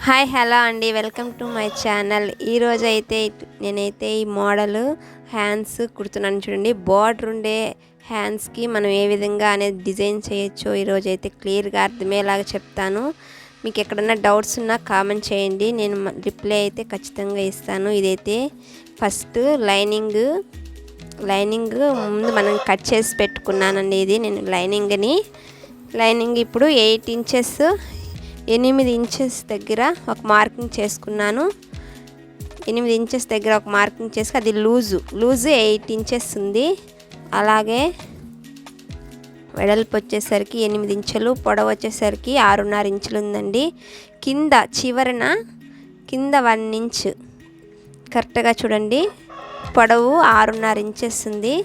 Hi hello అండి, welcome to my channel. ఈరోజు అయితే నేనైతే ఈ మోడల్ హ్యాండ్స్ కుడుతున్నాను. చూడండి, బార్డర్ ఉండే హ్యాండ్స్కి మనం ఏ విధంగా అనేది డిజైన్ చేయొచ్చో ఈరోజు అయితే క్లియర్గా అర్థమయ్యేలాగా చెప్తాను. మీకు ఎక్కడన్నా డౌట్స్ ఉన్నా కామెంట్ చేయండి, నేను రిప్లై అయితే ఖచ్చితంగా ఇస్తాను. ఇదైతే ఫస్ట్ లైనింగ్ ముందు మనం కట్ చేసి పెట్టుకున్నానండి. ఇది నేను లైనింగ్ ఇప్పుడు 8 ఇంచెస్ దగ్గర ఒక మార్కింగ్ చేసుకున్నాను. 8 ఇంచెస్ దగ్గర ఒక మార్కింగ్ చేసి అది లూజు 8 ఇంచెస్ ఉంది. అలాగే వెడల్పు వచ్చేసరికి 8 ఇంచులు, పొడవు వచ్చేసరికి 6.5 ఇంచులు ఉందండి. చివరన కింద 1 ఇంచు కరెక్ట్గా చూడండి, పొడవు 6.5 ఇంచెస్ ఉంది.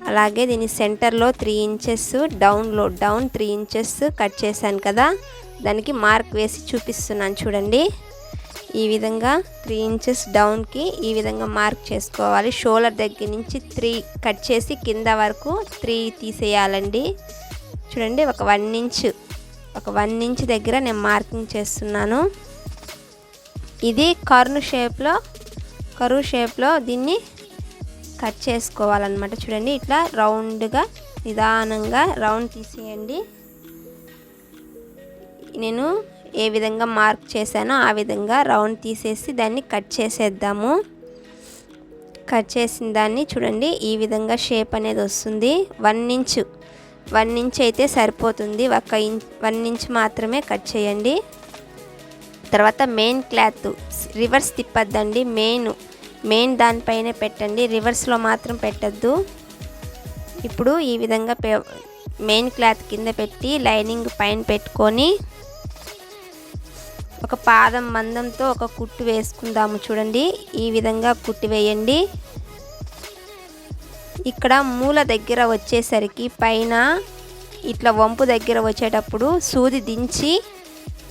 అలాగే దీని సెంటర్లో 3 ఇంచెస్ డౌన్ 3 ఇంచెస్ కట్ చేశాను కదా, దానికి మార్క్ వేసి చూపిస్తున్నాను. చూడండి, ఈ విధంగా 3 ఇంచెస్ డౌన్కి ఈ విధంగా మార్క్ చేసుకోవాలి. షోల్డర్ దగ్గర నుంచి 3 కట్ చేసి కింద వరకు 3 తీసేయాలండి. చూడండి, ఒక 1 ఇంచ్ దగ్గర నేను మార్కింగ్ చేస్తున్నాను. ఇది కరువు షేప్లో దీన్ని కట్ చేసుకోవాలన్నమాట. చూడండి, ఇట్లా రౌండ్గా నిదానంగా రౌండ్ తీసేయండి. నేను ఏ విధంగా మార్క్ చేశానో ఆ విధంగా రౌండ్ తీసేసి దాన్ని కట్ చేసేద్దాము. కట్ చేసిన దాన్ని చూడండి, ఈ విధంగా షేప్ అనేది వస్తుంది. 1 ఇంచ్ అయితే సరిపోతుంది. 1 ఇంచ్ మాత్రమే కట్ చేయండి. తర్వాత మెయిన్ క్లాత్ రివర్స్ తిప్పద్దండి. మెయిన్ దానిపైనే పెట్టండి, రివర్స్లో మాత్రం పెట్టద్దు. ఇప్పుడు ఈ విధంగా మెయిన్ క్లాత్ కింద పెట్టి లైనింగ్ పైన పెట్టుకొని ఒక పాదం మందంతో ఒక కుట్టు వేసుకుందాము. చూడండి, ఈ విధంగా కుట్టు వేయండి. ఇక్కడ మూల దగ్గర వచ్చేసరికి పైన ఇట్లా వంపు దగ్గర వచ్చేటప్పుడు సూది దించి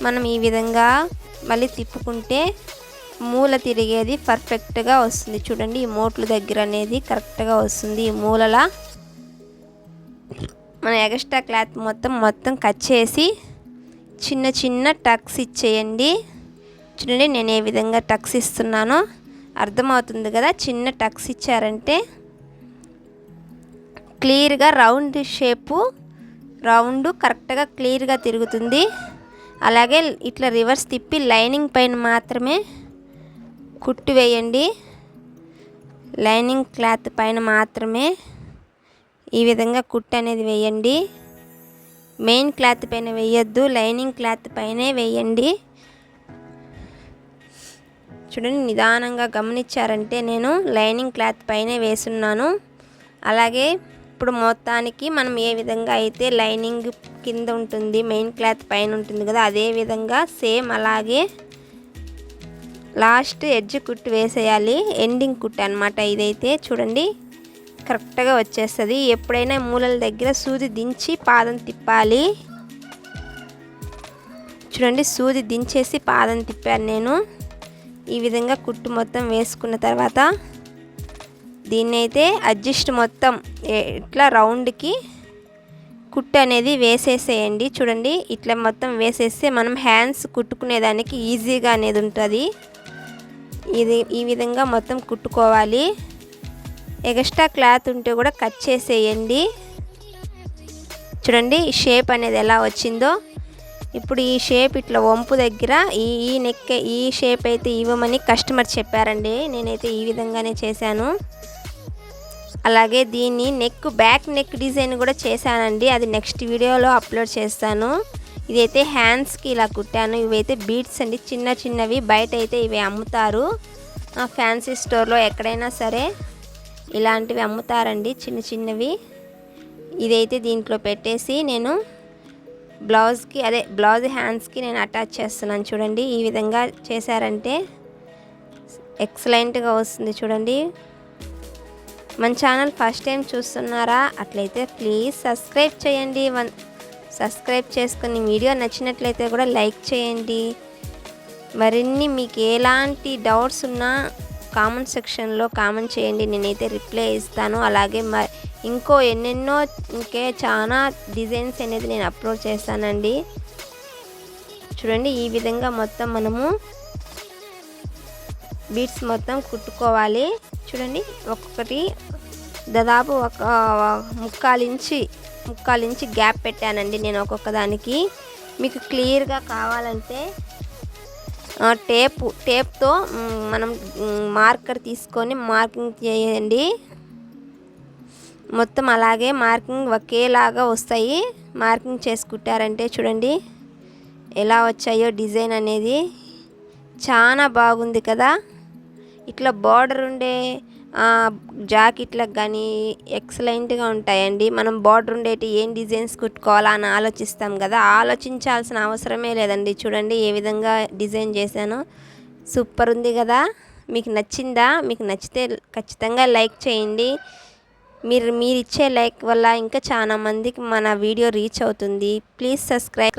మనం ఈ విధంగా మళ్ళీ తిప్పుకుంటే మూల తిరిగేది పర్ఫెక్ట్గా వస్తుంది. చూడండి, ఈ మోట్ల దగ్గర అనేది కరెక్ట్గా వస్తుంది. ఈ మూలలా మన ఎక్స్ట్రా క్లాత్ మొత్తం కట్ చేసి చిన్న టక్స్ ఇచ్చేయండి. చూడండి, నేను ఏ విధంగా టక్స్ ఇస్తున్నానో అర్థమవుతుంది కదా. చిన్న టక్స్ ఇచ్చారంటే క్లియర్గా రౌండ్ కరెక్ట్గా క్లియర్గా తిరుగుతుంది. అలాగే ఇట్లా రివర్స్ తిప్పి లైనింగ్ పైన మాత్రమే కుట్టు వేయండి. లైనింగ్ క్లాత్ పైన మాత్రమే ఈ విధంగా కుట్టు అనేది వేయండి. మెయిన్ క్లాత్ పైన వేయద్దు, లైనింగ్ క్లాత్ పైనే వేయండి. చూడండి, నిదానంగా గమనించారంటే నేను లైనింగ్ క్లాత్ పైనే వేసున్నాను. అలాగే ఇప్పుడు మొత్తానికి మనం ఏ విధంగా అయితే లైనింగ్ కింద ఉంటుంది, మెయిన్ క్లాత్ పైన ఉంటుంది కదా, అదే విధంగా సేమ్ అలాగే లాస్ట్ ఎడ్జ్ కుట్టు వేసేయాలి. ఎండింగ్ కుట్టు అన్నమాట ఇదైతే. చూడండి, కరెక్ట్గా వచ్చేస్తుంది. ఎప్పుడైనా మూలల దగ్గర సూది దించి పాదం తిప్పాలి. చూడండి, సూది దించేసి పాదం తిప్పాను నేను. ఈ విధంగా కుట్టు మొత్తం వేసుకున్న తర్వాత దీన్నైతే అడ్జస్ట్ మొత్తం ఇట్లా రౌండ్కి కుట్టు అనేది వేసేసేయండి. చూడండి, ఇట్లా మొత్తం వేసేస్తే మనం హ్యాండ్స్ కుట్టుకునేదానికి ఈజీగా అనేది ఉంటుంది. ఈ విధంగా మొత్తం కుట్టుకోవాలి. ఎక్స్ట్రా క్లాత్ ఉంటే కూడా కట్ చేసేయండి. చూడండి, ఈ షేప్ అనేది ఎలా వచ్చిందో. ఇప్పుడు ఈ షేప్ ఇట్లా వంపు దగ్గర ఈ షేప్ అయితే ఇవ్వమని కస్టమర్ చెప్పారండి. నేనైతే ఈ విధంగానే చేశాను. అలాగే దీన్ని బ్యాక్ నెక్ డిజైన్ కూడా చేశానండి. అది నెక్స్ట్ వీడియోలో అప్లోడ్ చేస్తాను. ఇదైతే హ్యాండ్స్కి ఇలా కుట్టాను. ఇవైతే బీడ్స్ అండి, చిన్నవి. బయట అయితే ఇవి అమ్ముతారు, ఫ్యాన్సీ స్టోర్లో ఎక్కడైనా సరే ఇలాంటివి అమ్ముతారండి, చిన్నవి. ఇదైతే దీంట్లో పెట్టేసి నేను బ్లౌజ్ హ్యాండ్స్కి నేను అటాచ్ చేస్తున్నాను. చూడండి, ఈ విధంగా చేశారంటే ఎక్సలెంట్గా వస్తుంది. చూడండి, మన ఛానల్ ఫస్ట్ టైం చూస్తున్నారా? అట్లయితే ప్లీజ్ సబ్స్క్రైబ్ చేయండి. సబ్స్క్రైబ్ చేసుకుని వీడియో నచ్చినట్లయితే కూడా లైక్ చేయండి. మరిన్ని మీకు ఎలాంటి డౌట్స్ ఉన్నా కామెంట్ సెక్షన్లో కామెంట్ చేయండి, నేనైతే రిప్లై ఇస్తాను. అలాగే ఇంకే చాలా డిజైన్స్ అనేది నేను అప్లోడ్ చేస్తానండి. చూడండి ఈ విధంగా మొత్తం మనము బీడ్స్ మొత్తం కుట్టుకోవాలి. చూడండి ఒక్కొక్కటి దాదాపు ఒక ముక్కాలు ఇంచి గ్యాప్ పెట్టానండి నేను ఒక్కొక్క దానికి. మీకు క్లియర్గా కావాలంటే టేప్తో మనం మార్కర్ తీసుకొని మార్కింగ్ చేయండి. మొత్తం అలాగే మార్కింగ్ ఒకేలాగా వస్తాయి. మార్కింగ్ చేసి కుట్టారంటే చూడండి ఎలా వచ్చాయో డిజైన్ అనేది చాలా బాగుంది కదా. ఇట్లా బార్డర్ ఉండే జాకెట్లకు కానీ ఎక్సలెంట్గా ఉంటాయండి. మనం బార్డర్ ఉండేటి ఏం డిజైన్స్ కుట్టుకోవాలా అని ఆలోచిస్తాం కదా, ఆలోచించాల్సిన అవసరమే లేదండి. చూడండి ఏ విధంగా డిజైన్ చేశానో సూపర్ ఉంది కదా. మీకు నచ్చిందా? మీకు నచ్చితే ఖచ్చితంగా లైక్ చేయండి. మీరు ఇచ్చే లైక్ వల్ల ఇంకా చాలా మందికి మన వీడియో రీచ్ అవుతుంది. Please subscribe.